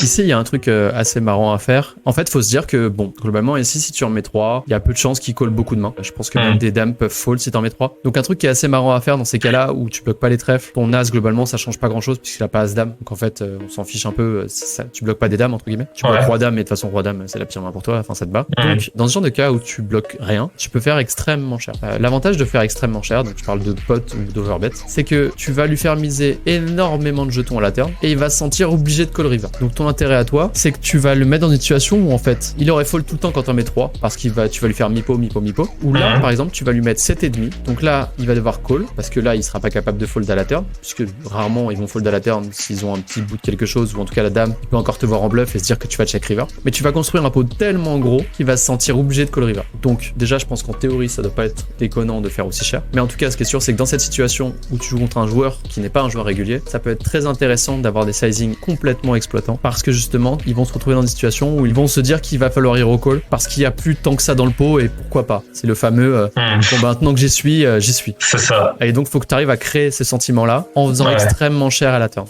Ici, il y a un truc assez marrant à faire. En fait, faut se dire que, bon, globalement, ici, si tu en mets 3, il y a peu de chances qu'il call beaucoup de mains. Je pense que même des dames peuvent fold si t'en mets 3. Donc, un truc qui est assez marrant à faire dans ces cas-là où tu bloques pas les trèfles, ton as, globalement, ça change pas grand-chose puisqu'il a pas as-dame. Donc, en fait, on s'en fiche un peu. Tu bloques pas des dames, entre guillemets. Tu bloques roi dame, mais de toute façon, roi dame, c'est la pire main pour toi. Enfin, ça te bat. Donc, dans ce genre de cas où tu bloques rien, tu peux faire extrêmement cher. L'avantage de faire extrêmement cher, donc je parle de pot ou d'overbet, c'est que tu vas lui faire miser énormément de jetons à la turn et il va se sentir obligé de call river. Donc ton intérêt à toi, c'est que tu vas le mettre dans une situation où en fait, il aurait fold tout le temps quand on met 3 parce tu vas lui faire mipo. Ou là, par exemple, tu vas lui mettre 7,5. Donc là, il va devoir call parce que là, il sera pas capable de fold à la turn puisque rarement ils vont fold à la turn s'ils ont un petit bout de quelque chose ou en tout cas la dame peut encore te voir en bluff et se dire que tu vas check river. Mais tu vas construire un pot tellement gros qu'il va se sentir obligé de call river. Donc déjà, je pense qu'en théorie, ça doit pas être déconnant de faire aussi cher. Mais en tout cas, ce qui est sûr, c'est que dans cette situation où tu joues contre un joueur qui n'est pas un joueur régulier, ça peut être très intéressant d'avoir des sizing complètement exploitants parce que justement, ils vont se retrouver dans des situations où ils vont se dire qu'il va falloir hero call parce qu'il y a plus tant que ça dans le pot et pourquoi pas. C'est le fameux bon, maintenant que j'y suis. C'est ça. Et donc, faut que tu arrives à créer ces sentiments-là en faisant extrêmement cher à la turn.